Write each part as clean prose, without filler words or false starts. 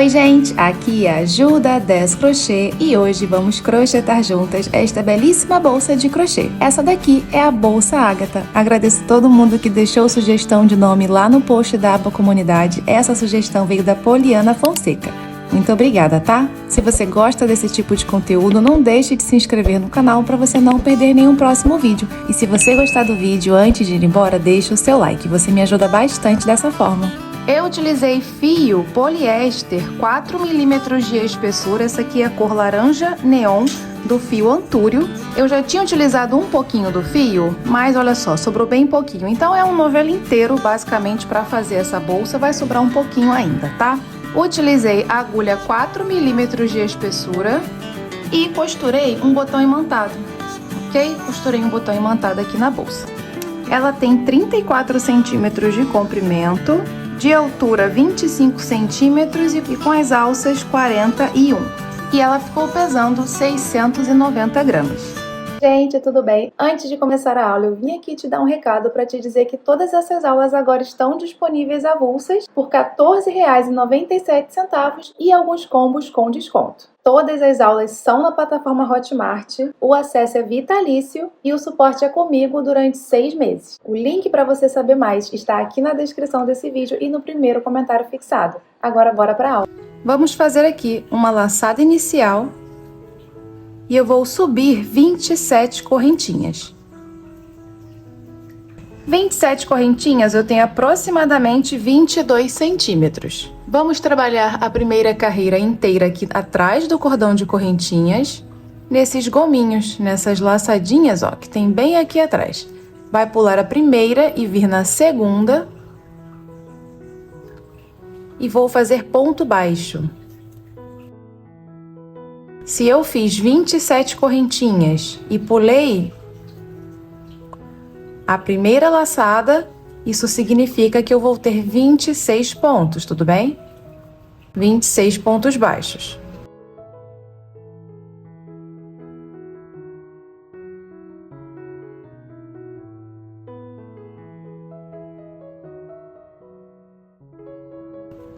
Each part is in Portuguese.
Oi gente, aqui é a Ju da 10 Crochê e hoje vamos crochetar juntas esta belíssima bolsa de crochê. Essa daqui é a Bolsa Ágata. Agradeço todo mundo que deixou sugestão de nome lá no post da aba comunidade. Essa sugestão veio da Poliana Fonseca. Muito obrigada, tá? Se você gosta desse tipo de conteúdo, não deixe de se inscrever no canal para você não perder nenhum próximo vídeo. E se você gostar do vídeo antes de ir embora, deixe o seu like, você me ajuda bastante dessa forma. Eu utilizei fio poliéster 4 mm de espessura, essa aqui é a cor laranja neon do fio Antúrio. Eu já tinha utilizado um pouquinho do fio, mas olha só, sobrou bem pouquinho. Então é um novelo inteiro basicamente para fazer essa bolsa, vai sobrar um pouquinho ainda, tá? Utilizei agulha 4 mm de espessura e costurei um botão imantado, ok? Costurei um botão imantado aqui na bolsa. Ela tem 34 centímetros de comprimento, de altura 25 centímetros e com as alças 41. E ela ficou pesando 690 gramas. Gente, tudo bem? Antes de começar a aula, eu vim aqui te dar um recado para te dizer que todas essas aulas agora estão disponíveis avulsas por R$ 14,97 e alguns combos com desconto. Todas as aulas são na plataforma Hotmart, o acesso é vitalício e o suporte é comigo durante 6 meses. O link para você saber mais está aqui na descrição desse vídeo e no primeiro comentário fixado. Agora bora para a aula. Vamos fazer aqui uma laçada inicial e eu vou subir 27 correntinhas. 27 correntinhas eu tenho aproximadamente 22 centímetros. Vamos trabalhar a primeira carreira inteira aqui atrás do cordão de correntinhas, nesses gominhos, nessas laçadinhas, ó, que tem bem aqui atrás. Vai pular a primeira e vir na segunda. E vou fazer ponto baixo. Se eu fiz 27 correntinhas e pulei a primeira laçada, isso significa que eu vou ter 26 pontos, tudo bem? 26 pontos baixos.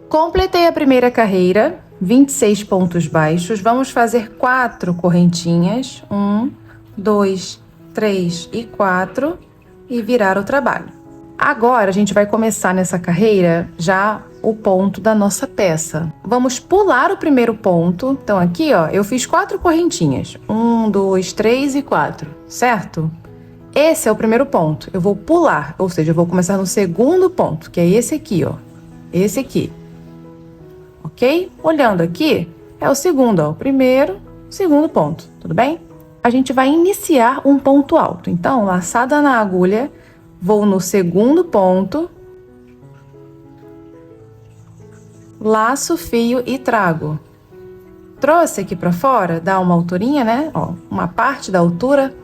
Completei a primeira carreira, 26 pontos baixos. Vamos fazer 4 correntinhas. 1, 2, 3 e 4 e virar o trabalho. Agora a gente vai começar nessa carreira já o ponto da nossa peça. Vamos pular o primeiro ponto. Então aqui, ó, eu fiz 4 correntinhas. 1, 2, 3 e 4, certo? Esse é o primeiro ponto. Eu vou pular, ou seja, eu vou começar no segundo ponto, que é esse aqui, ó. Esse aqui. Ok? Olhando aqui, é o segundo, ó, o primeiro, segundo ponto, tudo bem? A gente vai iniciar um ponto alto. Então, laçada na agulha, vou no segundo ponto, laço o fio e trago. Trouxe aqui pra fora, dá uma alturinha, né? Ó, uma parte da altura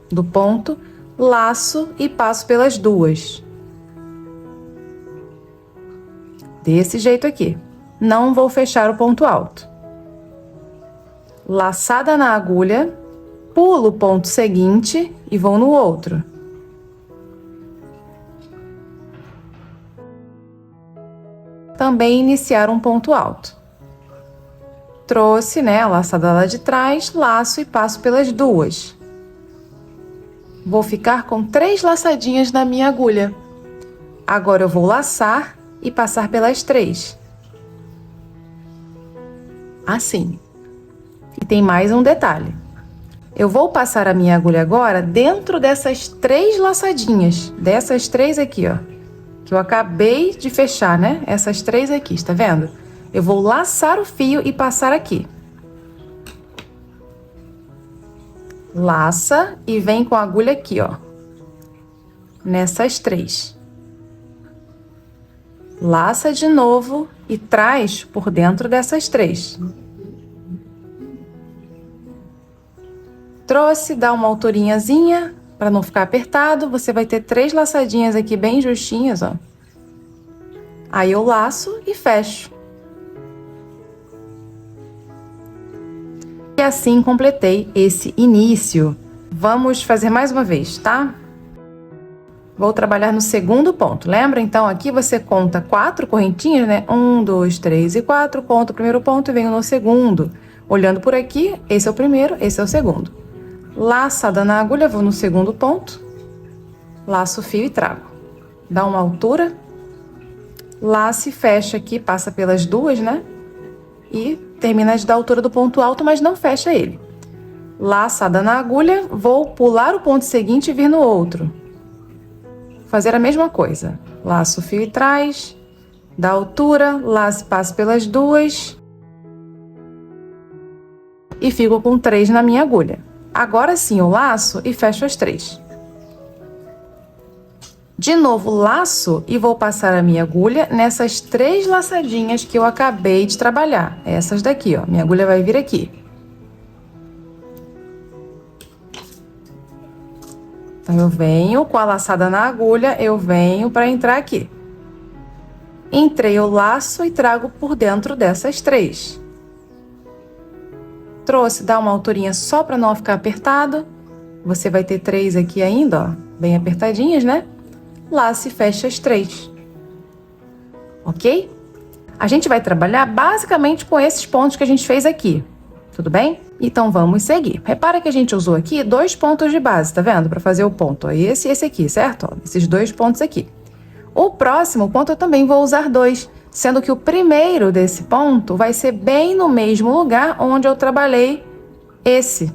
do ponto, laço e passo pelas duas. Desse jeito aqui. Não vou fechar o ponto alto. Laçada na agulha, pulo o ponto seguinte e vou no outro. Também iniciar um ponto alto. Trouxe, né, a laçada lá de trás, laço e passo pelas duas. Vou ficar com 3 laçadinhas na minha agulha. Agora eu vou laçar e passar pelas 3. Assim. E tem mais um detalhe. Eu vou passar a minha agulha agora dentro dessas 3 laçadinhas. Dessas 3 aqui, ó. Que eu acabei de fechar, né? Essas 3 aqui, está vendo? Eu vou laçar o fio e passar aqui. Laça e vem com a agulha aqui, ó. Nessas 3. Laça de novo e traz por dentro dessas 3. Trouxe, dá uma alturinhazinha para não ficar apertado. Você vai ter 3 laçadinhas aqui bem justinhas, ó. Aí eu laço e fecho. E assim completei esse início. Vamos fazer mais uma vez, tá? Vou trabalhar no segundo ponto. Lembra? Então, aqui você conta 4 correntinhas, né? 1, 2, 3 e 4. Conta o primeiro ponto e venho no segundo. Olhando por aqui, esse é o primeiro, esse é o segundo. Laçada na agulha, vou no segundo ponto. Laço o fio e trago. Dá uma altura. Laça e fecha aqui, passa pelas duas, né? E termina da altura do ponto alto, mas não fecha ele. Laçada na agulha, vou pular o ponto seguinte e vir no outro. Fazer a mesma coisa. Laço o fio e traz, dá altura, laço e passo pelas duas. E fico com 3 na minha agulha. Agora sim eu laço e fecho as 3. De novo laço e vou passar a minha agulha nessas 3 laçadinhas que eu acabei de trabalhar. Essas daqui, ó. Minha agulha vai vir aqui. Então, eu venho com a laçada na agulha, eu venho para entrar aqui. Entrei o laço e trago por dentro dessas 3. Trouxe, dá uma alturinha só para não ficar apertado. Você vai ter 3 aqui ainda, ó, bem apertadinhas, né? Laço e fecha as 3. Ok? A gente vai trabalhar basicamente com esses pontos que a gente fez aqui. Tudo bem? Então, vamos seguir. Repara que a gente usou aqui 2 pontos de base, tá vendo? Para fazer o ponto. Esse e esse aqui, certo? Ó, esses 2 pontos aqui. O próximo ponto eu também vou usar 2, sendo que o primeiro desse ponto vai ser bem no mesmo lugar onde eu trabalhei esse.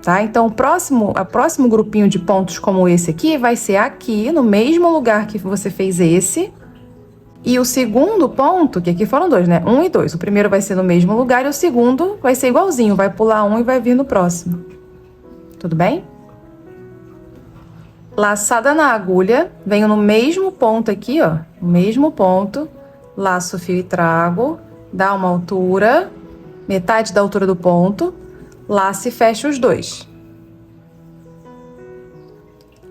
Tá? Então, o próximo grupinho de pontos como esse aqui vai ser aqui, no mesmo lugar que você fez esse. E o segundo ponto, que aqui foram 2, né? 1 e 2. O primeiro vai ser no mesmo lugar e o segundo vai ser igualzinho. Vai pular 1 e vai vir no próximo. Tudo bem? Laçada na agulha. Venho no mesmo ponto aqui, ó. No mesmo ponto. Laço o fio e trago. Dá uma altura. Metade da altura do ponto. Laço e fecho os 2.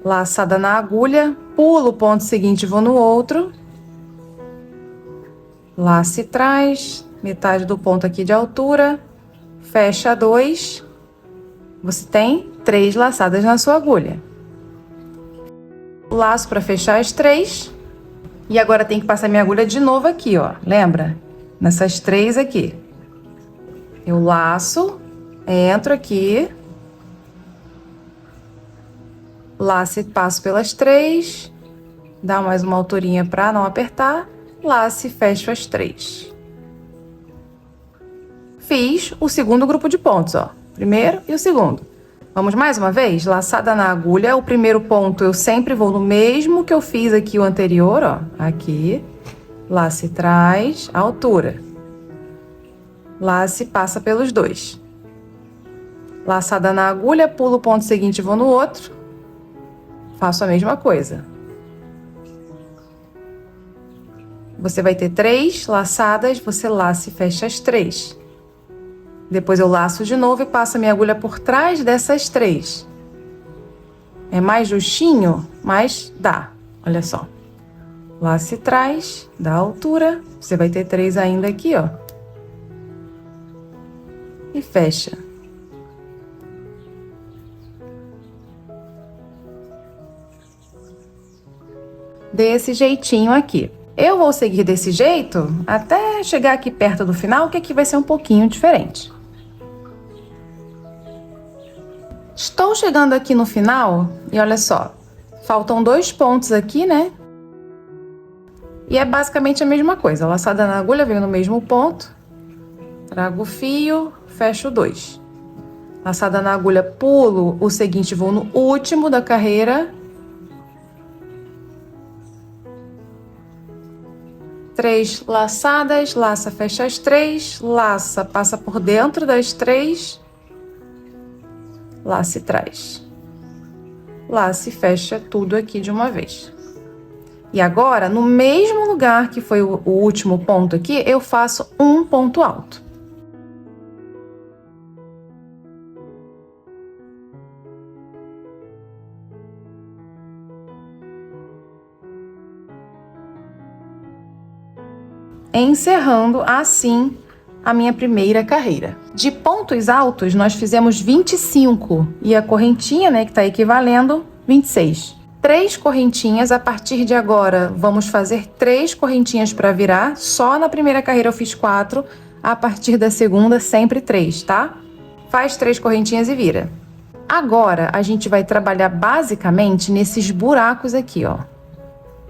Laçada na agulha. Pulo o ponto seguinte e vou no outro. Laço e traz, metade do ponto aqui de altura, fecha 2, você tem 3 laçadas na sua agulha. Laço para fechar as 3, e agora tem que passar minha agulha de novo aqui, ó, lembra? Nessas 3 aqui. Eu laço, entro aqui, laço e passo pelas 3, dá mais uma alturinha para não apertar. Laço e fecho as 3. Fiz o segundo grupo de pontos, ó. Primeiro e o segundo. Vamos mais uma vez? Laçada na agulha. O primeiro ponto eu sempre vou no mesmo que eu fiz aqui o anterior, ó. Aqui. Laço e traz, altura. Laço e passa pelos 2. Laçada na agulha, pulo o ponto seguinte e vou no outro. Faço a mesma coisa. Você vai ter 3 laçadas, você laça e fecha as 3. Depois eu laço de novo e passo a minha agulha por trás dessas 3. É mais justinho, mas dá. Olha só. Laço e traz, dá altura. Você vai ter 3 ainda aqui, ó. E fecha. Desse jeitinho aqui. Eu vou seguir desse jeito até chegar aqui perto do final, que aqui vai ser um pouquinho diferente. Estou chegando aqui no final e olha só, faltam 2 pontos aqui, né? E é basicamente a mesma coisa. Laçada na agulha, venho no mesmo ponto, trago o fio, fecho 2. Laçada na agulha, pulo o seguinte, vou no último da carreira. 3 laçadas, laça, fecha as 3, laça, passa por dentro das 3, laça e traz. Laça e fecha tudo aqui de uma vez. E agora, no mesmo lugar que foi o último ponto aqui, eu faço um ponto alto. Encerrando assim a minha primeira carreira. De pontos altos, nós fizemos 25 e a correntinha, né, que está equivalendo, 26. 3 correntinhas. A partir de agora, vamos fazer 3 correntinhas para virar. Só na primeira carreira eu fiz 4, a partir da segunda, sempre 3, tá? Faz 3 correntinhas e vira. Agora, a gente vai trabalhar basicamente nesses buracos aqui, ó.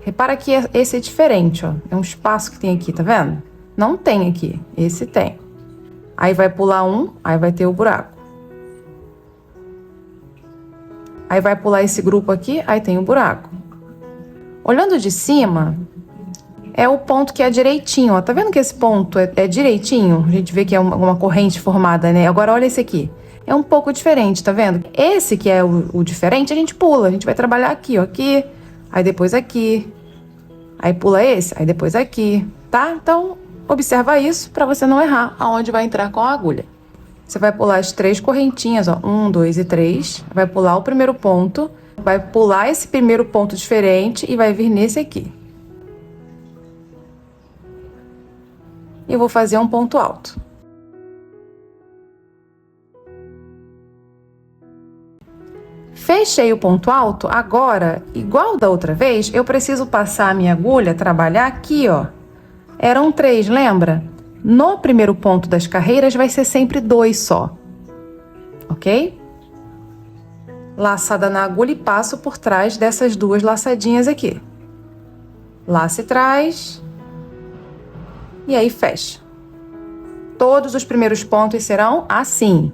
Repara que esse é diferente, ó. É um espaço que tem aqui, tá vendo? Não tem aqui, esse tem. Aí vai pular um, aí vai ter o buraco. Aí vai pular esse grupo aqui, aí tem o buraco. Olhando de cima, é o ponto que é direitinho, ó. Tá vendo que esse ponto é direitinho? A gente vê que é uma corrente formada, né? Agora olha esse aqui. É um pouco diferente, tá vendo? Esse que é o diferente, a gente pula. A gente vai trabalhar aqui, ó. Aqui, aí depois aqui. Aí pula esse, aí depois aqui, tá? Então, observa isso para você não errar aonde vai entrar com a agulha. Você vai pular as 3 correntinhas, ó, 1, 2 e 3. Vai pular o primeiro ponto, vai pular esse primeiro ponto diferente e vai vir nesse aqui. E eu vou fazer um ponto alto. Fechei o ponto alto, agora, igual da outra vez, eu preciso passar a minha agulha, trabalhar aqui, ó. Eram 3, lembra? No primeiro ponto das carreiras vai ser sempre 2 só, ok? Laçada na agulha e passo por trás dessas 2 laçadinhas aqui. Laça e traz. E aí fecha. Todos os primeiros pontos serão assim.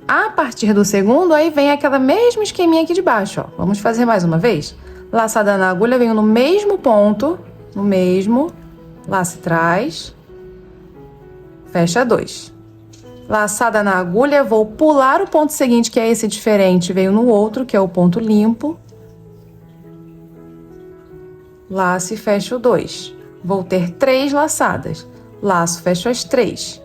A partir do segundo, aí vem aquela mesma esqueminha aqui de baixo, ó. Vamos fazer mais uma vez? Laçada na agulha, venho no mesmo ponto, no mesmo, laça e traz, fecha 2. Laçada na agulha, vou pular o ponto seguinte, que é esse diferente, venho no outro, que é o ponto limpo. Laço e fecho 2. Vou ter 3 laçadas. Laço, fecho as 3.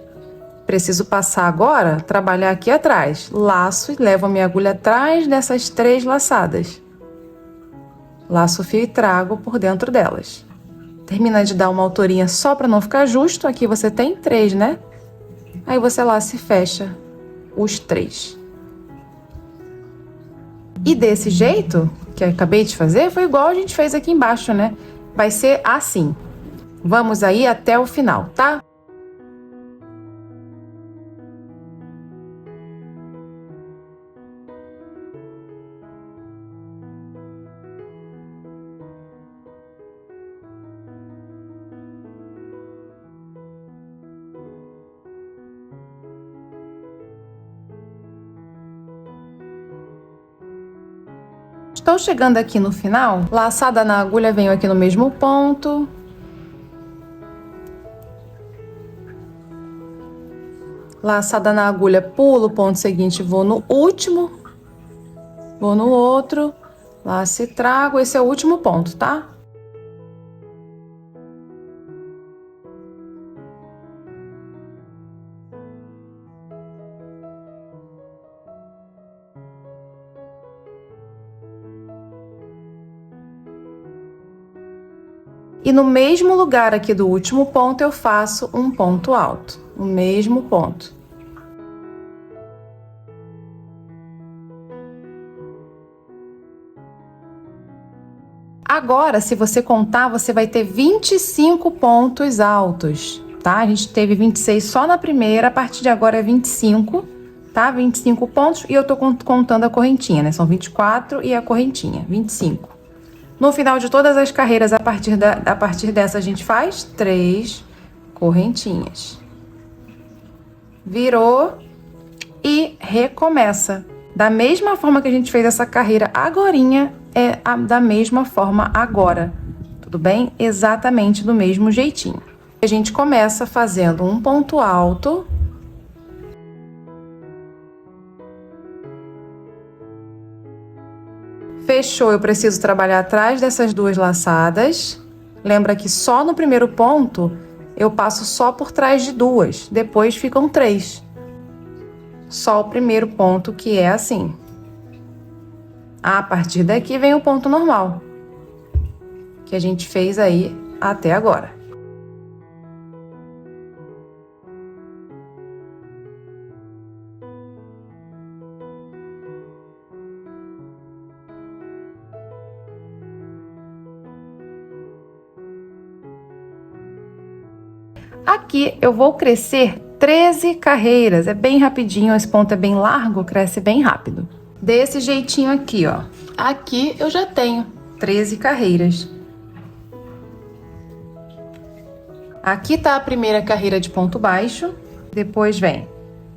Preciso passar agora, trabalhar aqui atrás. Laço e levo a minha agulha atrás dessas 3 laçadas. Laço o fio e trago por dentro delas. Termina de dar uma alturinha só para não ficar justo. Aqui você tem 3, né? Aí você laça e fecha os 3. E desse jeito, que eu acabei de fazer, foi igual a gente fez aqui embaixo, né? Vai ser assim. Vamos aí até o final, tá? Estou chegando aqui no final, laçada na agulha, venho aqui no mesmo ponto. Laçada na agulha, pulo o ponto seguinte, vou no último. Vou no outro, laço e trago, esse é o último ponto, tá? E no mesmo lugar aqui do último ponto, eu faço um ponto alto, o mesmo ponto. Agora, se você contar, você vai ter 25 pontos altos, tá? A gente teve 26 só na primeira, a partir de agora é 25, tá? 25 pontos e eu tô contando a correntinha, né? São 24 e a correntinha, 25. No final de todas as carreiras, a partir dessa, a gente faz 3 correntinhas. Virou e recomeça. Da mesma forma que a gente fez essa carreira agorinha, da mesma forma agora. Tudo bem? Exatamente do mesmo jeitinho. A gente começa fazendo um ponto alto. Fechou, eu preciso trabalhar atrás dessas 2 laçadas. Lembra que só no primeiro ponto eu passo só por trás de 2, depois ficam 3. Só o primeiro ponto que é assim. A partir daqui vem o ponto normal, que a gente fez aí até agora. Aqui eu vou crescer 13 carreiras, é bem rapidinho, esse ponto é bem largo, cresce bem rápido. Desse jeitinho aqui, ó. Aqui eu já tenho 13 carreiras. Aqui tá a primeira carreira de ponto baixo, depois vem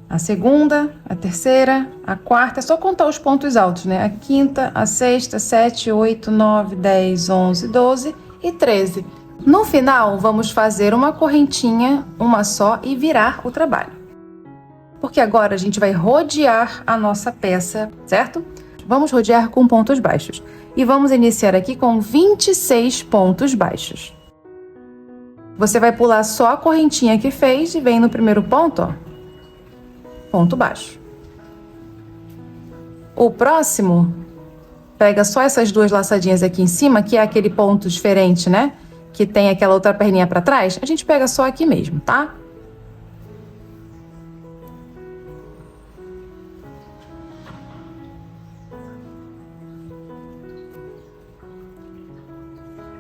a segunda, a terceira, a quarta, é só contar os pontos altos, né? A quinta, a sexta, 7, 8, 9, 10, 11, 12 e 13. No final, vamos fazer uma correntinha, uma só, e virar o trabalho. Porque agora a gente vai rodear a nossa peça, certo? Vamos rodear com pontos baixos. E vamos iniciar aqui com 26 pontos baixos. Você vai pular só a correntinha que fez e vem no primeiro ponto, ó, ponto baixo. O próximo, pega só essas duas laçadinhas aqui em cima, que é aquele ponto diferente, né? Que tem aquela outra perninha pra trás, a gente pega só aqui mesmo, tá?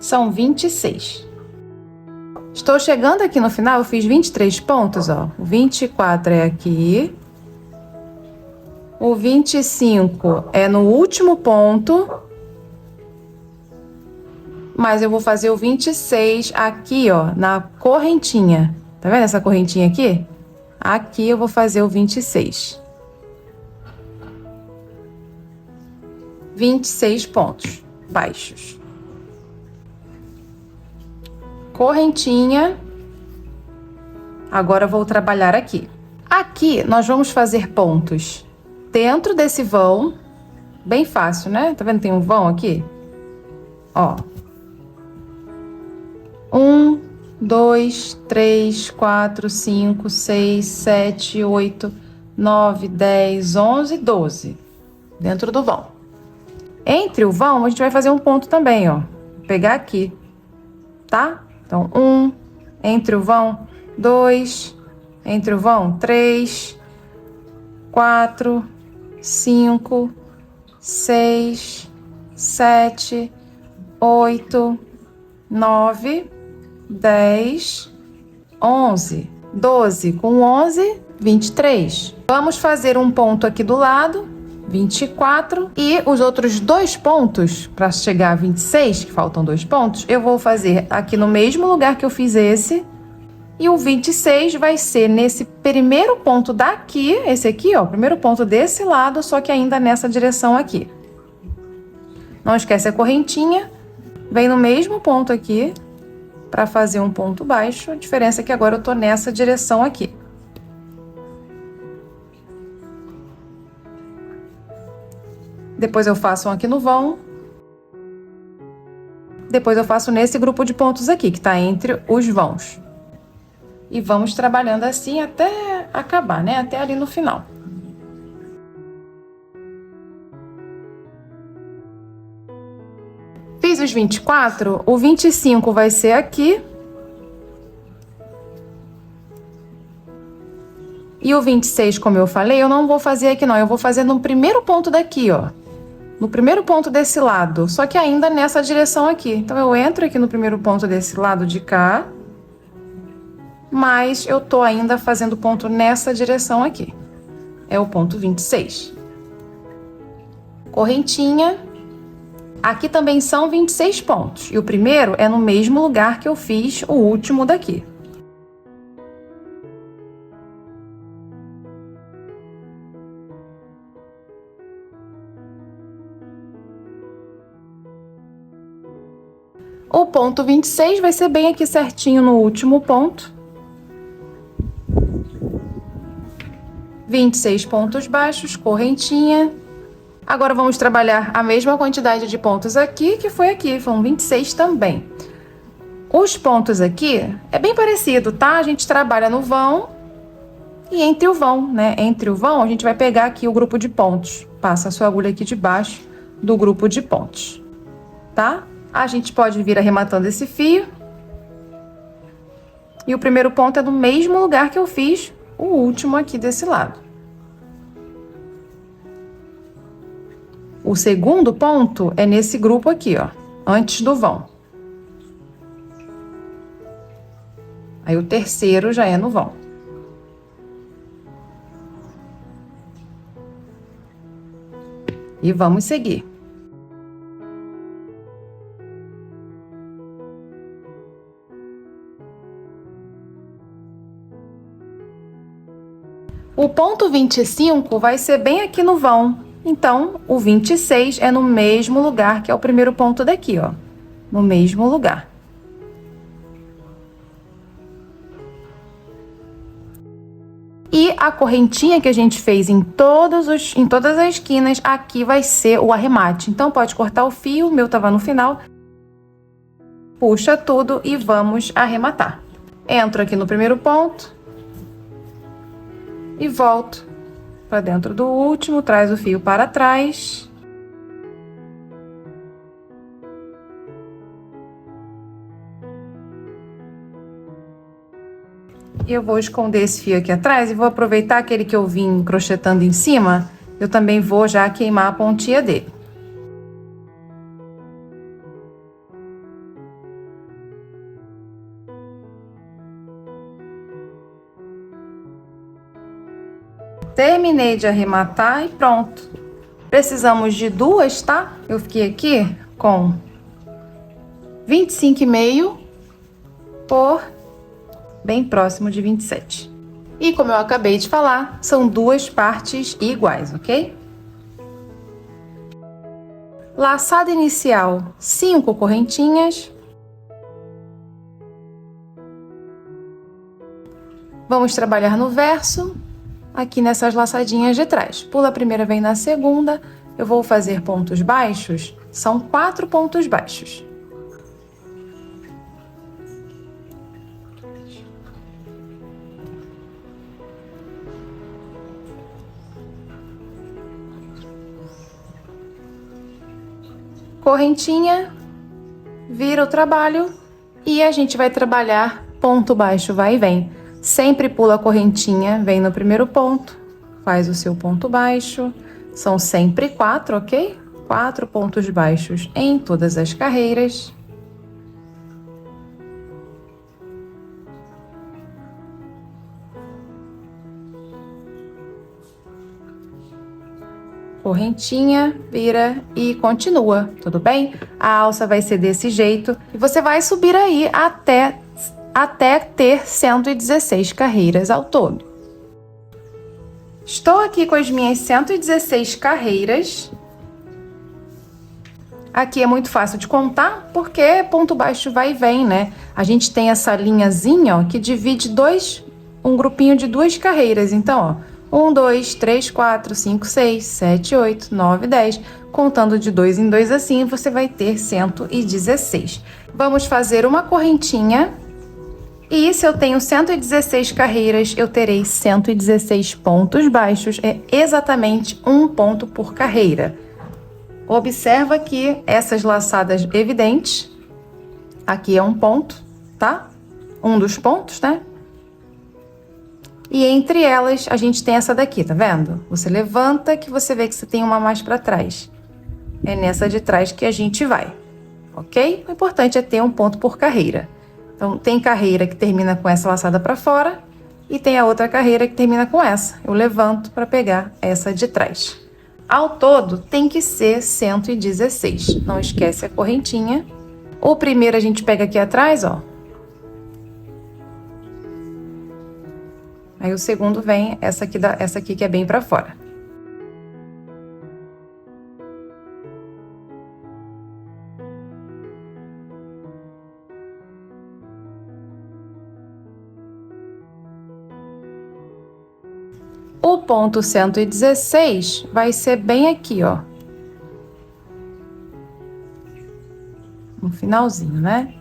São 26. Estou chegando aqui no final, eu fiz 23 pontos, ó. O 24 é aqui. O 25 é no último ponto. Mas eu vou fazer o 26 aqui, ó, na correntinha. Tá vendo essa correntinha aqui? Aqui eu vou fazer o 26. 26 pontos baixos. Correntinha. Agora vou trabalhar aqui. Aqui nós vamos fazer pontos dentro desse vão. Bem fácil, né? Tá vendo? Tem um vão aqui. Ó. 1, 2, 3, 4, 5, 6, 7, 8, 9, 10, 11, 12. Dentro do vão. Entre o vão, a gente vai fazer um ponto também, ó. Vou pegar aqui, tá? Então, 1, entre o vão, 2, entre o vão, 3, 4, 5, 6, 7, 8, 9, 10, 11, 12. Com 11, 23. Vamos fazer um ponto aqui do lado, 24. E os outros dois pontos, para chegar a 26, que faltam 2 pontos, eu vou fazer aqui no mesmo lugar que eu fiz esse. E o 26 vai ser nesse primeiro ponto daqui, esse aqui, ó, primeiro ponto desse lado, só que ainda nessa direção aqui. Não esquece a correntinha, vem no mesmo ponto aqui, para fazer um ponto baixo. A diferença é que agora eu tô nessa direção aqui. Depois eu faço um aqui no vão. Depois eu faço nesse grupo de pontos aqui, que tá entre os vãos. E vamos trabalhando assim até acabar, né? Até ali no final. Fiz os 24, o 25 vai ser aqui. E o 26, como eu falei, eu não vou fazer aqui não, eu vou fazer no primeiro ponto daqui, ó. No primeiro ponto desse lado, só que ainda nessa direção aqui. Então, eu entro aqui no primeiro ponto desse lado de cá, mas eu tô ainda fazendo ponto nessa direção aqui. É o ponto 26. Correntinha. Aqui também são 26 pontos. E o primeiro é no mesmo lugar que eu fiz o último daqui. O ponto 26 vai ser bem aqui certinho no último ponto. 26 pontos baixos, correntinha. Agora vamos trabalhar a mesma quantidade de pontos aqui, que foi aqui, foram 26 também. Os pontos aqui é bem parecido, tá? A gente trabalha no vão e entre o vão, né? Entre o vão, a gente vai pegar aqui o grupo de pontos. Passa a sua agulha aqui debaixo do grupo de pontos, tá? A gente pode vir arrematando esse fio. E o primeiro ponto é do mesmo lugar que eu fiz o último aqui desse lado. O segundo ponto é nesse grupo aqui, ó, antes do vão. Aí o terceiro já é no vão. E vamos seguir. O ponto 25 vai ser bem aqui no vão. Então, o 26 é no mesmo lugar que é o primeiro ponto daqui, ó. No mesmo lugar. E a correntinha que a gente fez em todas as esquinas, aqui vai ser o arremate. Então, pode cortar o fio, o meu tava no final. Puxa tudo e vamos arrematar. Entro aqui no primeiro ponto. E volto para dentro do último, traz o fio para trás. E eu vou esconder esse fio aqui atrás e vou aproveitar aquele que eu vim crochetando em cima, eu também vou já queimar a pontinha dele. Terminei de arrematar e pronto. Precisamos de duas, tá? Eu fiquei aqui com 25,5 por bem próximo de 27. E como eu acabei de falar, são duas partes iguais, ok? Laçada inicial, 5 correntinhas. Vamos trabalhar no verso. Aqui nessas laçadinhas de trás. Pula a primeira, vem na segunda. Eu vou fazer pontos baixos. São 4 pontos baixos. Correntinha, vira o trabalho e a gente vai trabalhar ponto baixo, vai e vem. Sempre pula a correntinha, vem no primeiro ponto, faz o seu ponto baixo. São sempre 4, ok? 4 pontos baixos em todas as carreiras. Correntinha, vira e continua, tudo bem? A alça vai ser desse jeito e você vai subir aí até ter 116 carreiras ao todo. Estou aqui com as minhas 116 carreiras. Aqui é muito fácil de contar, porque ponto baixo vai e vem, né? A gente tem essa linhazinha, ó, que divide um grupinho de 2 carreiras. Então, ó, 1, 2, 3, 4, 5, 6, 7, 8, 9, 10. Contando de 2 em 2 assim, você vai ter 116. Vamos fazer uma correntinha. E se eu tenho 116 carreiras, eu terei 116 pontos baixos. É exatamente um ponto por carreira. Observa aqui essas laçadas evidentes. Aqui é um ponto, tá? Um dos pontos, né? E entre elas, a gente tem essa daqui, tá vendo? Você levanta que você vê que você tem uma mais pra trás. É nessa de trás que a gente vai, ok? O importante é ter um ponto por carreira. Então, tem carreira que termina com essa laçada pra fora e tem a outra carreira que termina com essa. Eu levanto para pegar essa de trás. Ao todo, tem que ser 116. Não esquece a correntinha. O primeiro a gente pega aqui atrás, ó. Aí o segundo vem essa aqui que é bem pra fora. O ponto 116 vai ser bem aqui, ó. No finalzinho, né?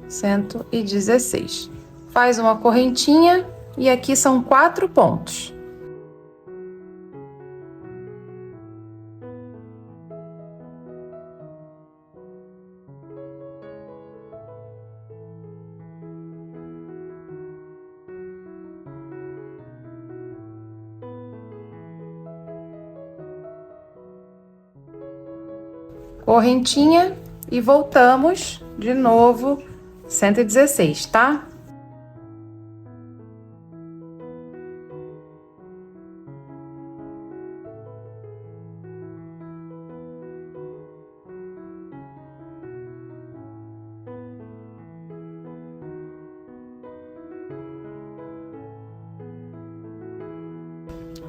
116. Faz uma correntinha e aqui são 4 pontos. Correntinha e voltamos de novo 116, tá?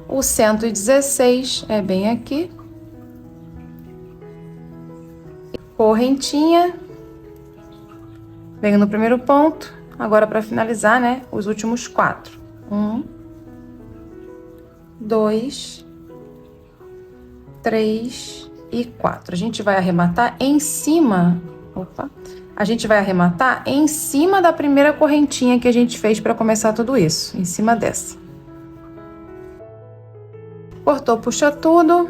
O 116 é bem aqui. Correntinha. Venho no primeiro ponto. Agora, para finalizar, né, os últimos 4. 1, 2, 3 e 4. A gente vai arrematar em cima. Opa! A gente vai arrematar em cima da primeira correntinha que a gente fez para começar tudo isso, em cima dessa. Cortou, puxa tudo,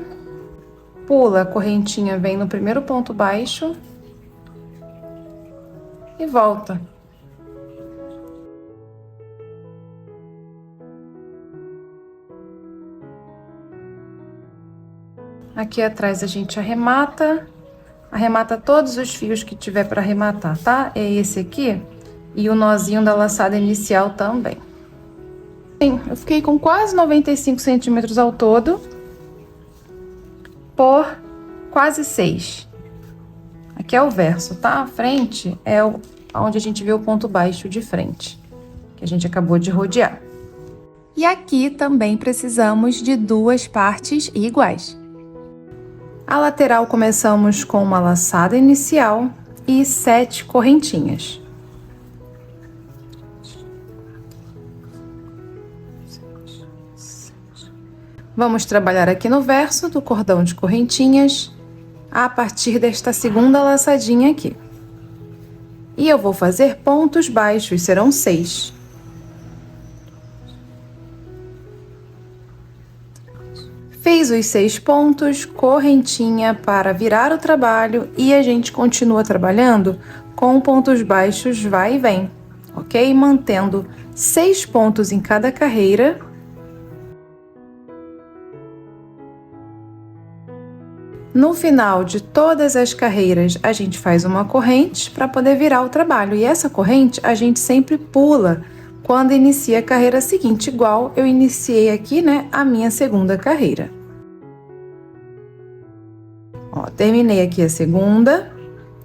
pula a correntinha, vem no primeiro ponto baixo e volta. Aqui atrás a gente arremata todos os fios que tiver para arrematar, tá? É esse aqui e o nozinho da laçada inicial também. Sim, eu fiquei com quase 95 centímetros ao todo por quase 6. Aqui é o verso, tá? A frente é onde a gente vê o ponto baixo de frente, que a gente acabou de rodear. E aqui também precisamos de 2 partes iguais. A lateral começamos com uma laçada inicial e 7 correntinhas. Vamos trabalhar aqui no verso do cordão de correntinhas a partir desta segunda laçadinha aqui. E eu vou fazer pontos baixos, serão 6. Fiz os 6 pontos, correntinha para virar o trabalho e a gente continua trabalhando com pontos baixos vai e vem, ok? Mantendo 6 pontos em cada carreira. No final de todas as carreiras, a gente faz uma corrente para poder virar o trabalho. E essa corrente a gente sempre pula quando inicia a carreira seguinte, igual eu iniciei aqui, né, a minha segunda carreira. Ó, terminei aqui a segunda,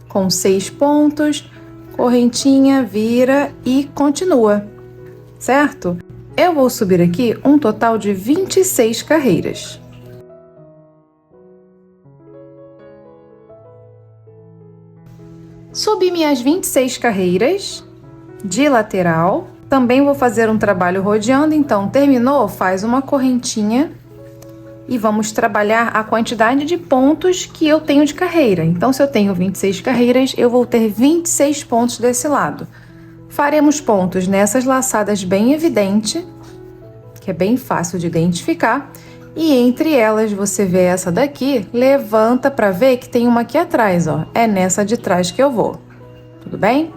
com 6 pontos, correntinha, vira e continua, certo? Eu vou subir aqui um total de 26 carreiras. Subi minhas 26 carreiras de lateral. Também vou fazer um trabalho rodeando, então terminou, faz uma correntinha e vamos trabalhar a quantidade de pontos que eu tenho de carreira. Então, se eu tenho 26 carreiras, eu vou ter 26 pontos desse lado. Faremos pontos nessas laçadas bem evidente, que é bem fácil de identificar. E entre elas, você vê essa daqui, levanta para ver que tem uma aqui atrás, ó. É nessa de trás que eu vou. Tudo bem?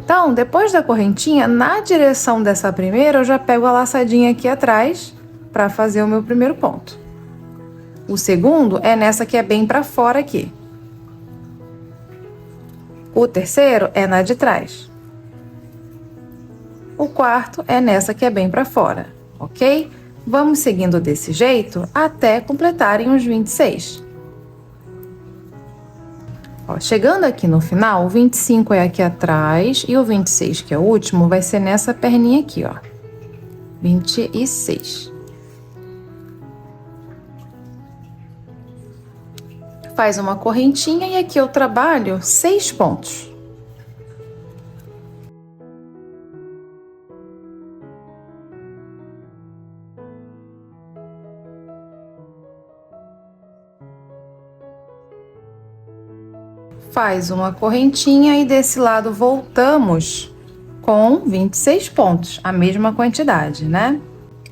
Então, depois da correntinha, na direção dessa primeira, eu já pego a laçadinha aqui atrás para fazer o meu primeiro ponto. O segundo é nessa que é bem para fora aqui. O terceiro é na de trás. O quarto é nessa que é bem para fora, ok? Vamos seguindo desse jeito até completarem os 26. Ó, chegando aqui no final, o 25 é aqui atrás e o 26, que é o último, vai ser nessa perninha aqui, ó. 26. Faz uma correntinha e aqui eu trabalho 6 pontos. Faz uma correntinha e desse lado voltamos com 26 pontos, a mesma quantidade, né?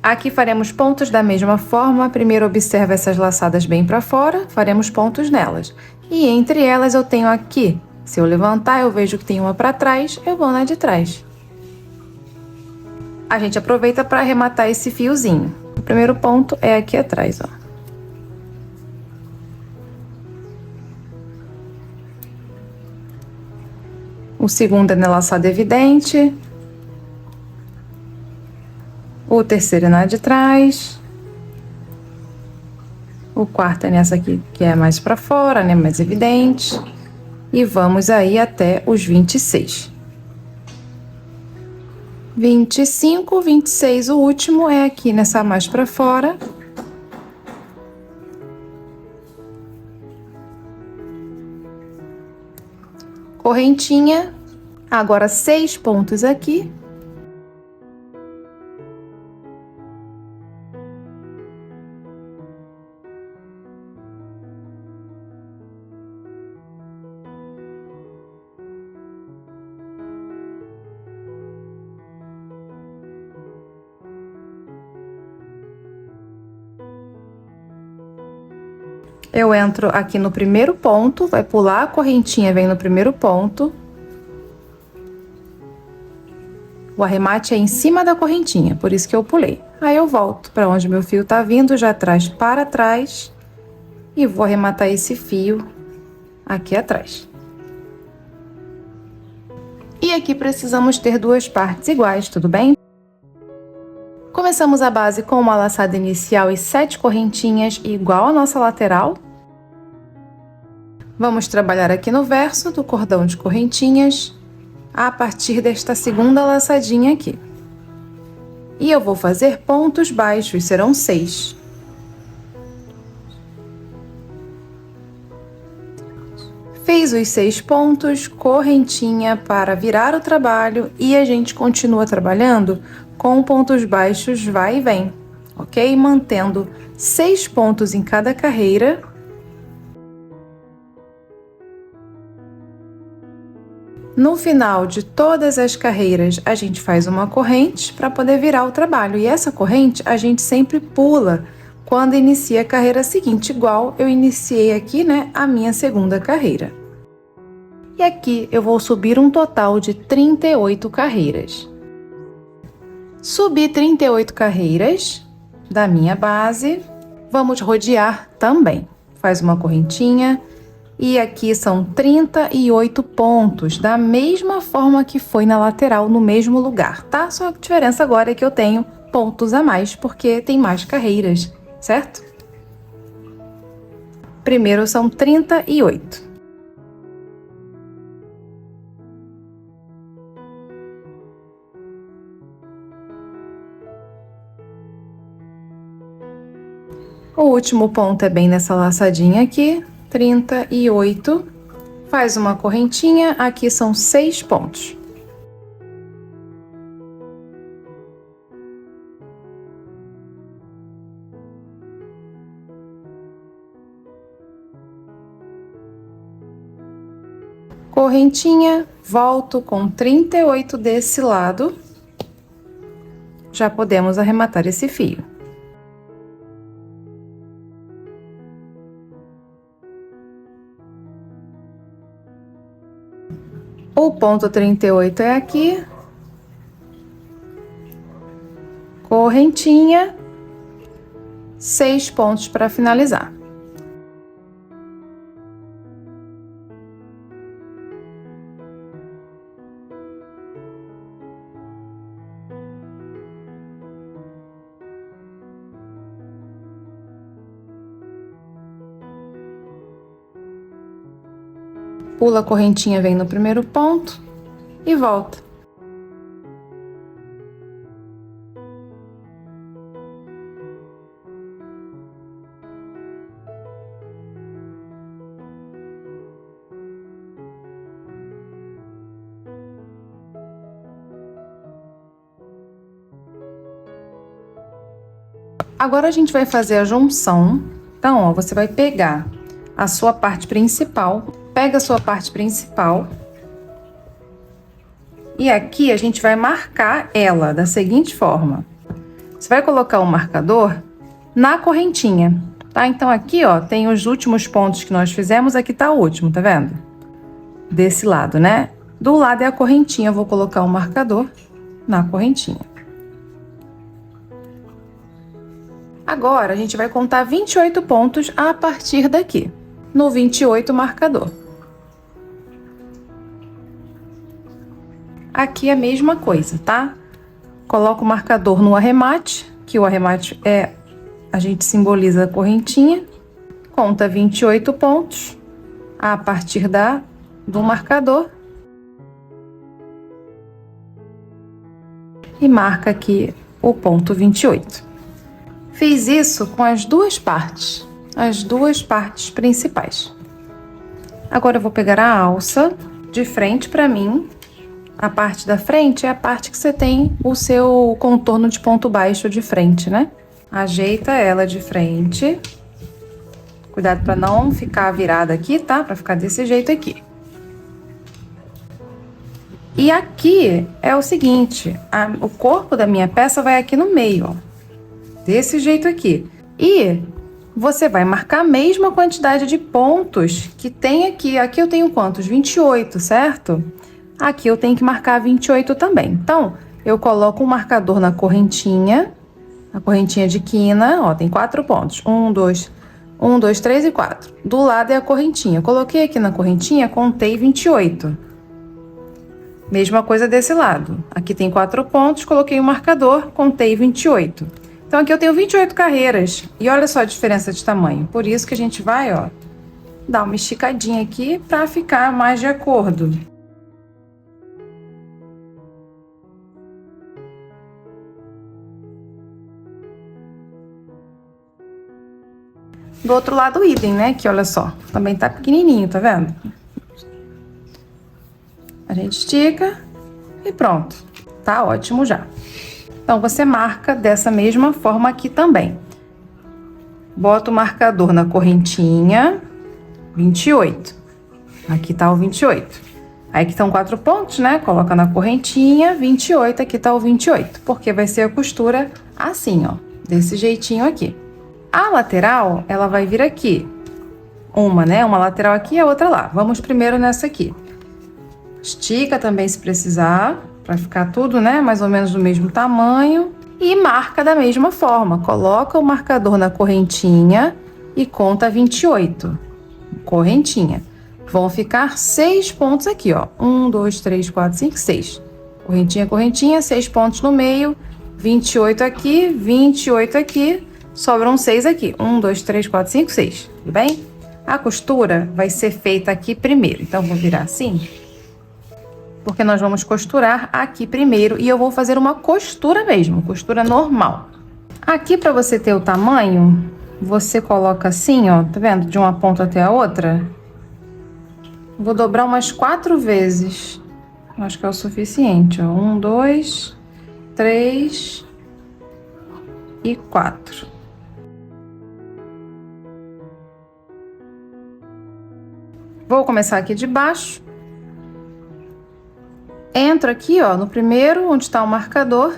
Aqui faremos pontos da mesma forma. Primeiro observa essas laçadas bem para fora, faremos pontos nelas. E entre elas eu tenho aqui, se eu levantar eu vejo que tem uma para trás, eu vou na de trás. A gente aproveita para arrematar esse fiozinho. O primeiro ponto é aqui atrás, ó. O segundo é na laçada evidente. O terceiro é na de trás. O quarto é nessa aqui, que é mais pra fora, né? Mais evidente. E vamos aí até os 26. 25, 26, o último é aqui nessa mais pra fora. correntinha, agora 6 pontos aqui. Eu entro aqui no primeiro ponto, vai pular a correntinha, vem no primeiro ponto. O arremate é em cima da correntinha, por isso que eu pulei. Aí eu volto para onde meu fio tá vindo, já traz para trás e vou arrematar esse fio aqui atrás. E aqui precisamos ter 2 partes iguais, tudo bem? Começamos a base com uma laçada inicial e 7 correntinhas igual a nossa lateral. Vamos trabalhar aqui no verso do cordão de correntinhas a partir desta segunda laçadinha aqui. E eu vou fazer pontos baixos, serão 6. Fiz os 6 pontos, correntinha para virar o trabalho e a gente continua trabalhando com pontos baixos vai e vem, ok? Mantendo 6 pontos em cada carreira. No final de todas as carreiras, a gente faz uma corrente para poder virar o trabalho. E essa corrente a gente sempre pula quando inicia a carreira seguinte, igual eu iniciei aqui, né, a minha segunda carreira. E aqui eu vou subir um total de 38 carreiras. Subi 38 carreiras da minha base. Vamos rodear também. Faz uma correntinha. E aqui são 38 pontos, da mesma forma que foi na lateral, no mesmo lugar, tá? Só a diferença agora é que eu tenho pontos a mais, porque tem mais carreiras, certo? Primeiro são 38. O último ponto é bem nessa laçadinha aqui. 38, faz uma correntinha, aqui são 6 pontos. Correntinha, volto com 38 desse lado, já podemos arrematar esse fio. O ponto 38 é aqui, correntinha, 6 pontos para finalizar. Pula a correntinha, vem no primeiro ponto e volta. Agora a gente vai fazer a junção. Então, ó, você vai pegar a sua parte principal, pega a sua parte principal e aqui a gente vai marcar ela da seguinte forma. Você vai colocar o marcador na correntinha, tá? Então aqui, ó, tem os últimos pontos que nós fizemos, aqui tá o último, tá vendo? Desse lado, né? Do lado é a correntinha, eu vou colocar o marcador na correntinha. Agora, a gente vai contar 28 pontos a partir daqui, no 28 marcador. Aqui é a mesma coisa, tá? Coloca o marcador no arremate, que o arremate é, a gente simboliza a correntinha, conta 28 pontos a partir do marcador e marca aqui o ponto 28. Fiz isso com as duas partes principais. Agora eu vou pegar a alça de frente pra mim. A parte da frente é a parte que você tem o seu contorno de ponto baixo de frente, né? Ajeita ela de frente. Cuidado pra não ficar virada aqui, tá? Pra ficar desse jeito aqui. E aqui é o seguinte, o corpo da minha peça vai aqui no meio, ó. Desse jeito aqui. E você vai marcar a mesma quantidade de pontos que tem aqui. Aqui eu tenho quantos? 28, certo? Aqui eu tenho que marcar 28 também. Então, eu coloco um marcador na correntinha, a correntinha de quina, ó, tem 4 pontos. 1, 2, 3 e 4. Do lado é a correntinha. Eu coloquei aqui na correntinha, contei 28. Mesma coisa desse lado. Aqui tem 4 pontos, coloquei o marcador, contei 28. Então, aqui eu tenho 28 carreiras. E olha só a diferença de tamanho. Por isso que a gente vai, ó, dar uma esticadinha aqui para ficar mais de acordo. Do outro lado, idem, né? Que olha só, também tá pequenininho, tá vendo? A gente estica e pronto. Tá ótimo já. Então, você marca dessa mesma forma aqui também. Bota o marcador na correntinha, 28. Aqui tá o 28. Aí aqui estão 4 pontos, né? Coloca na correntinha, 28, aqui tá o 28. Porque vai ser a costura assim, ó. Desse jeitinho aqui. A lateral, ela vai vir aqui. Uma, né? Uma lateral aqui e a outra lá. Vamos primeiro nessa aqui. Estica também se precisar, para ficar tudo, né? Mais ou menos do mesmo tamanho. E marca da mesma forma. Coloca o marcador na correntinha e conta 28. Correntinha. Vão ficar 6 pontos aqui, ó. 1, 2, 3, 4, 5, 6. Correntinha, correntinha, 6 pontos no meio. 28 aqui, 28 aqui. Sobram 6 aqui. 1, 2, 3, 4, 5, 6. Tudo bem? A costura vai ser feita aqui primeiro. Então, vou virar assim. Porque nós vamos costurar aqui primeiro. E eu vou fazer uma costura mesmo. Costura normal. Aqui, para você ter o tamanho, você coloca assim, ó. Tá vendo? De uma ponta até a outra. Vou dobrar umas 4 vezes. Acho que é o suficiente, ó. 1, 2, 3 e 4. Vou começar aqui de baixo. Entro aqui, ó, no primeiro, onde está o marcador.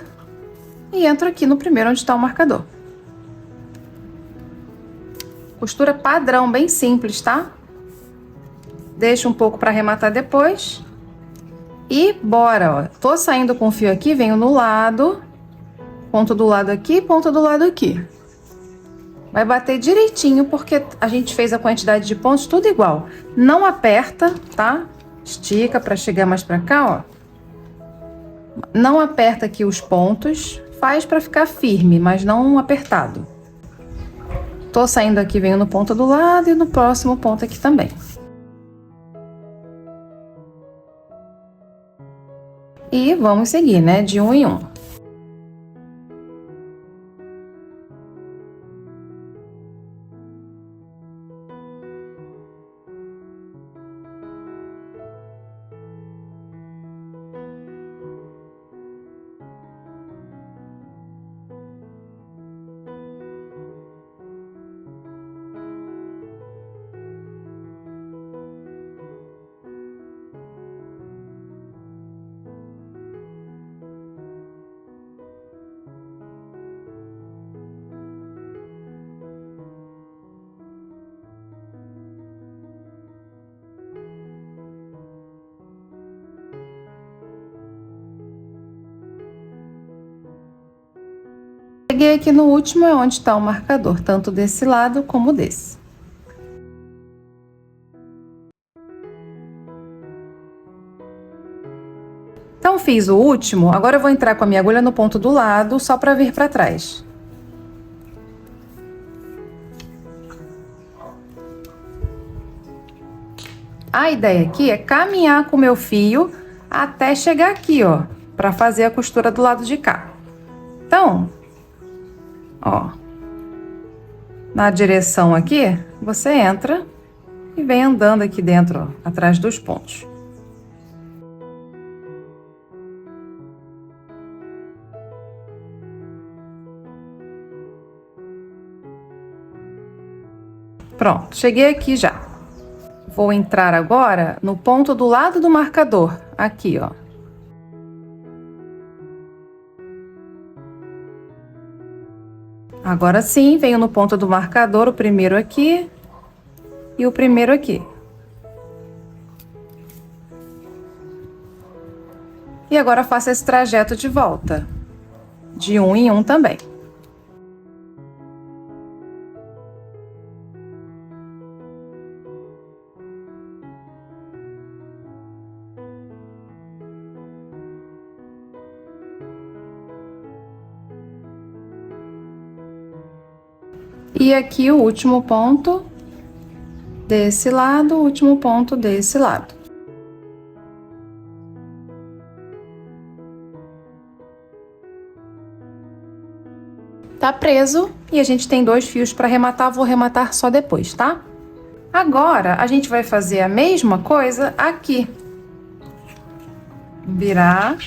E entro aqui no primeiro, onde está o marcador. Costura padrão, bem simples, tá? Deixa um pouco para arrematar depois. E bora, ó. Tô saindo com o fio aqui, venho no lado. Ponto do lado aqui, ponto do lado aqui. Vai bater direitinho, porque a gente fez a quantidade de pontos tudo igual. Não aperta, tá? Estica para chegar mais para cá, ó. Não aperta aqui os pontos. Faz para ficar firme, mas não apertado. Tô saindo aqui, venho no ponto do lado e no próximo ponto aqui também. E vamos seguir, né? De um em um. Cheguei aqui no último, é onde está o marcador, tanto desse lado como desse. Então, fiz o último, agora eu vou entrar com a minha agulha no ponto do lado, só para vir para trás. A ideia aqui é caminhar com o meu fio até chegar aqui, ó, para fazer a costura do lado de cá. Então, ó, na direção aqui, você entra e vem andando aqui dentro, ó, atrás dos pontos. Pronto, cheguei aqui já. Vou entrar agora no ponto do lado do marcador, aqui, ó. Agora sim, venho no ponto do marcador, o primeiro aqui e o primeiro aqui. E agora faço esse trajeto de volta, de um em um também. E aqui o último ponto desse lado, o último ponto desse lado. Tá preso e a gente tem 2 fios para arrematar, vou arrematar só depois, tá? Agora, a gente vai fazer a mesma coisa aqui. Virar.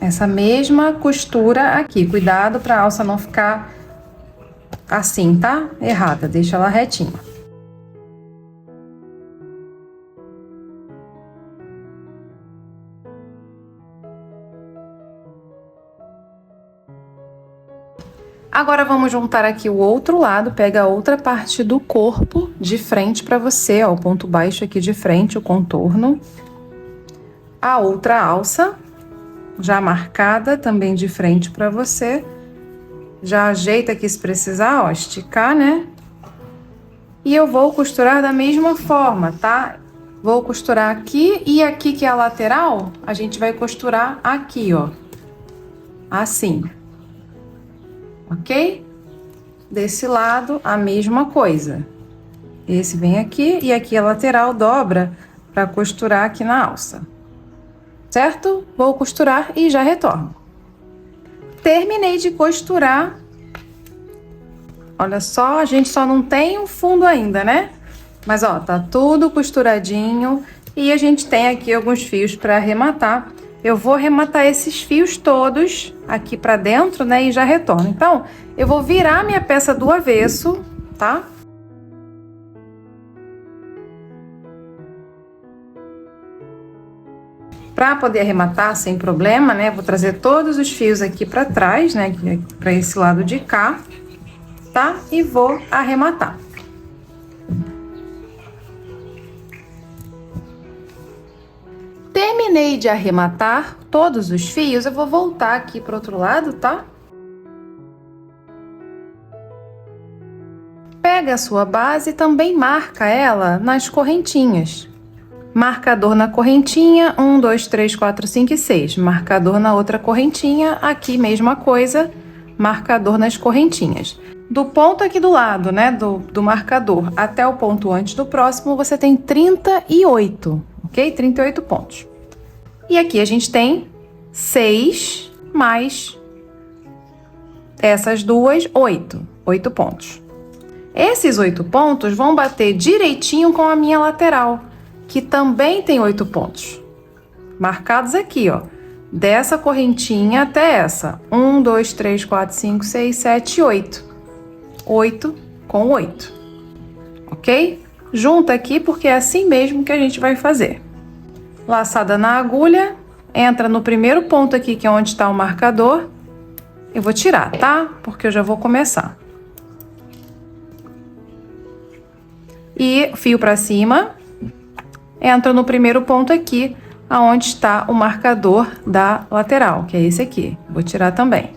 Essa mesma costura aqui. Cuidado para a alça não ficar assim, tá? Errada, deixa ela retinha. Agora vamos juntar aqui o outro lado, pega a outra parte do corpo de frente para você, ó, o ponto baixo aqui de frente, o contorno. A outra alça, já marcada também de frente para você. Já ajeita aqui se precisar, ó, esticar, né? E eu vou costurar da mesma forma, tá? Vou costurar aqui e aqui que é a lateral, a gente vai costurar aqui, ó. Assim. Ok? Desse lado, a mesma coisa. Esse vem aqui e aqui a lateral dobra para costurar aqui na alça. Certo? Vou costurar e já retorno. Terminei de costurar. Olha só, a gente só não tem o fundo ainda, né? Mas, ó, tá tudo costuradinho e a gente tem aqui alguns fios para arrematar. Eu vou arrematar esses fios todos aqui pra dentro, né? E já retorno. Então, eu vou virar minha peça do avesso, tá? Pra poder arrematar sem problema, né? Vou trazer todos os fios aqui pra trás, né? Pra esse lado de cá, tá? E vou arrematar. Terminei de arrematar todos os fios, eu vou voltar aqui pro outro lado, tá? Pega a sua base e também marca ela nas correntinhas. Marcador na correntinha, 1, 2, 3, 4, 5 e 6. Marcador na outra correntinha, aqui mesma coisa, marcador nas correntinhas. Do ponto aqui do lado, né, do marcador até o ponto antes do próximo, você tem 38, ok? 38 pontos. E aqui a gente tem 6 mais essas duas, 8 pontos. Esses 8 pontos vão bater direitinho com a minha lateral, que também tem 8 pontos. Marcados aqui, ó. Dessa correntinha até essa. 1, 2, 3, 4, 5, 6, 7, 8. 8 com 8. Ok? Junta aqui porque é assim mesmo que a gente vai fazer. Laçada na agulha, entra no primeiro ponto aqui, que é onde está o marcador. Eu vou tirar, tá? Porque eu já vou começar. E fio para cima, entra no primeiro ponto aqui, aonde está o marcador da lateral, que é esse aqui. Vou tirar também.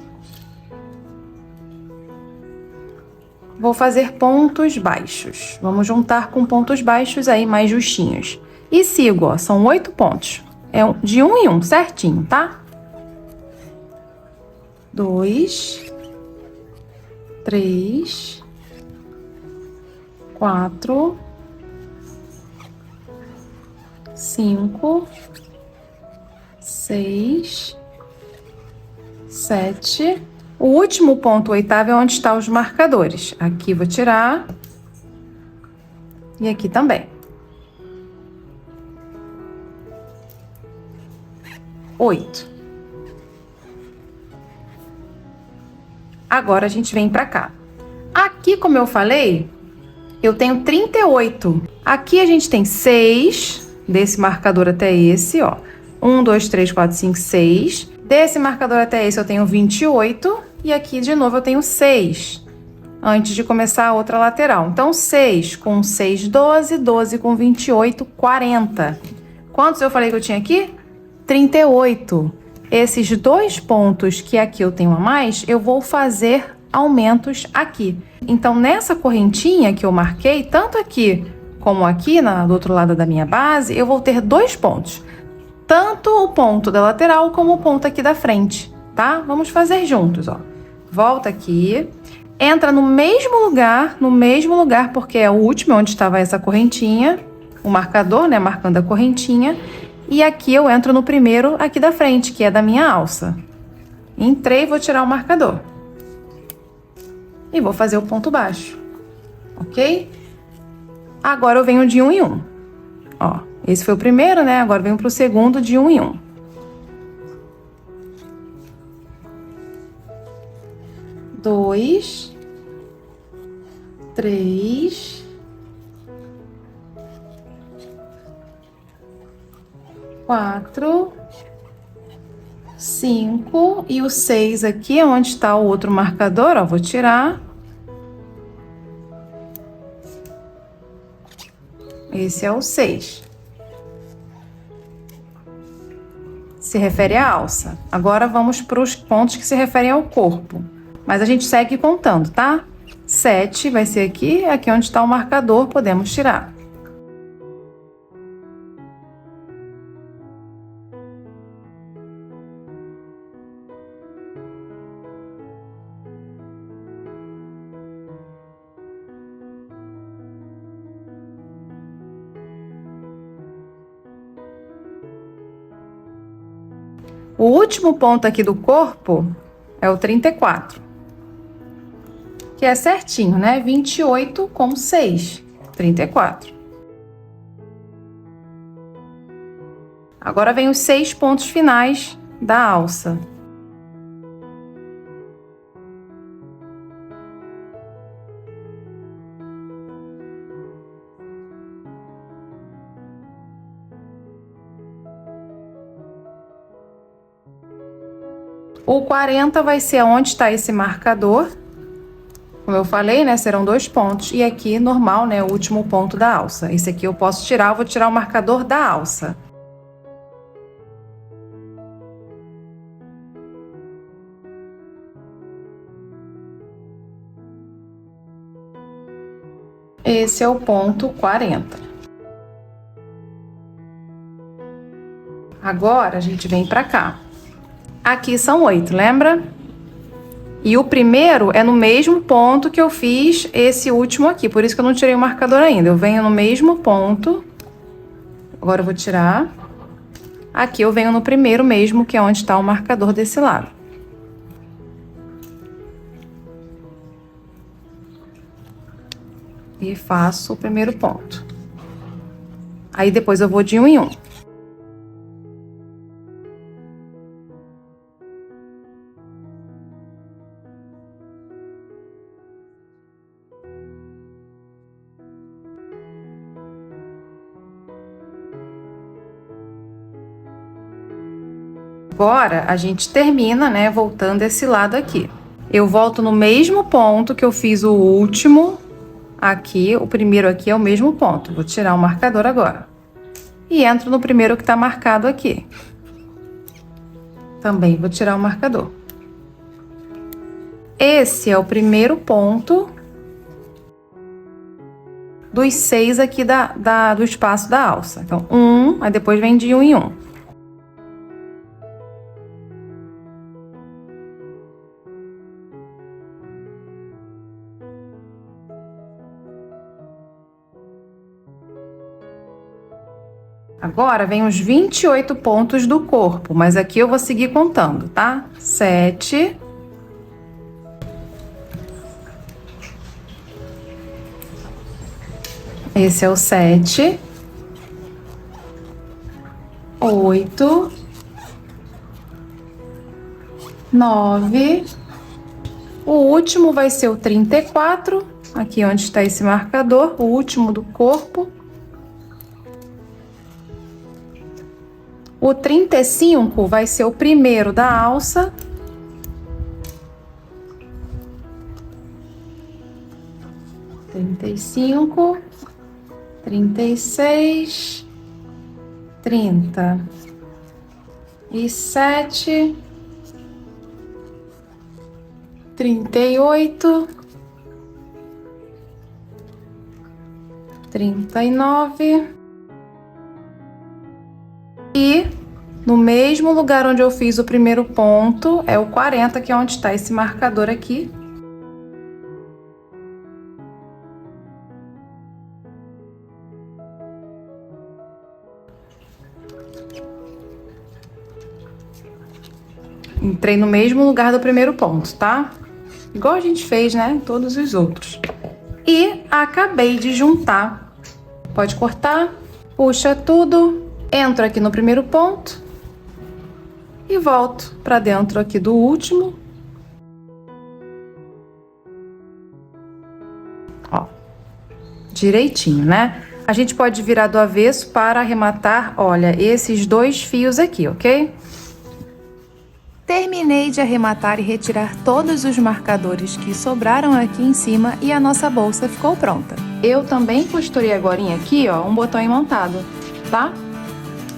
Vou fazer pontos baixos. Vamos juntar com pontos baixos aí mais justinhos. E sigo, ó, são 8 pontos. É de 1 em 1, certinho, tá? 2, 3, 4, 5, 6, 7. O último ponto, o oitavo, é onde estão os marcadores. Aqui vou tirar. E aqui também. 8. Agora a gente vem pra cá. Aqui, como eu falei, eu tenho 38. Aqui a gente tem 6, desse marcador até esse, ó. 1, 2, 3, 4, 5, 6. Desse marcador até esse eu tenho 28. E aqui, de novo, eu tenho 6. Antes de começar a outra lateral. Então, 6 com 6, 12. 12 com 28, 40. Quantos eu falei que eu tinha aqui? 38. Esses 2 pontos que aqui eu tenho a mais, eu vou fazer aumentos aqui. Então, nessa correntinha que eu marquei, tanto aqui como aqui, do outro lado da minha base, eu vou ter 2 pontos. Tanto o ponto da lateral como o ponto aqui da frente, tá? Vamos fazer juntos, ó. Volta aqui, entra no mesmo lugar, porque é o último onde estava essa correntinha, o marcador, né, marcando a correntinha. E aqui eu entro no primeiro aqui da frente, que é da minha alça. Entrei, vou tirar o marcador. E vou fazer o ponto baixo, ok? Agora eu venho de 1 em 1. Ó, esse foi o primeiro, né? Agora eu venho pro segundo de 1 em 1. Dois, 3, 4, 5 e o 6 aqui, onde está o outro marcador, ó, vou tirar. Esse é o 6. Se refere à alça. Agora vamos para os pontos que se referem ao corpo. Mas a gente segue contando, tá? 7 vai ser aqui, aqui onde está o marcador, podemos tirar. O último ponto aqui do corpo é o 34, que é certinho, né? 28 com 6, 34. Agora vem os 6 pontos finais da alça. O 40 vai ser onde está esse marcador. Como eu falei, né, serão 2 pontos. E aqui, normal, né, o último ponto da alça. Esse aqui eu posso tirar, eu vou tirar o marcador da alça. Esse é o ponto 40. Agora, a gente vem pra cá. Aqui são 8, lembra? E o primeiro é no mesmo ponto que eu fiz esse último aqui, por isso que eu não tirei o marcador ainda. Eu venho no mesmo ponto, agora eu vou tirar. Aqui eu venho no primeiro mesmo, que é onde está o marcador desse lado. E faço o primeiro ponto. Aí depois eu vou de 1 em 1. Agora, a gente termina, né, voltando esse lado aqui. Eu volto no mesmo ponto que eu fiz o último aqui, o primeiro aqui é o mesmo ponto. Vou tirar o marcador agora. E entro no primeiro que tá marcado aqui. Também vou tirar o marcador. Esse é o primeiro ponto dos 6 aqui do espaço da alça. Então, 1, aí depois vem de 1 em 1. Agora vem os 28 pontos do corpo, mas aqui eu vou seguir contando, tá? 7. Esse é o 7. 8. 9. O último vai ser o 34, aqui onde está esse marcador, o último do corpo. O 35 vai ser o primeiro da alça. Trinta e cinco, 36, 37, 38, 39 e no mesmo lugar onde eu fiz o primeiro ponto é o 40, que é onde está esse marcador aqui. Entrei no mesmo lugar do primeiro ponto, tá? Igual a gente fez, né? Todos os outros. E acabei de juntar. Pode cortar, puxa tudo, entro aqui no primeiro ponto e volto pra dentro aqui do último. Ó, direitinho, né? A gente pode virar do avesso para arrematar, olha, esses 2 fios aqui, ok? Terminei de arrematar e retirar todos os marcadores que sobraram aqui em cima e a nossa bolsa ficou pronta. Eu também costurei agorinha aqui, ó, um botão imantado, tá?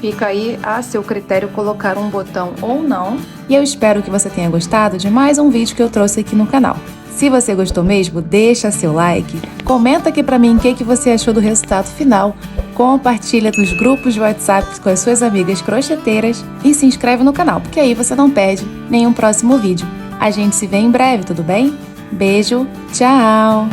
Fica aí a seu critério colocar um botão ou não. E eu espero que você tenha gostado de mais um vídeo que eu trouxe aqui no canal. Se você gostou mesmo, deixa seu like, comenta aqui pra mim o que você achou do resultado final, compartilha nos grupos de WhatsApp com as suas amigas crocheteiras e se inscreve no canal, porque aí você não perde nenhum próximo vídeo. A gente se vê em breve, tudo bem? Beijo, tchau!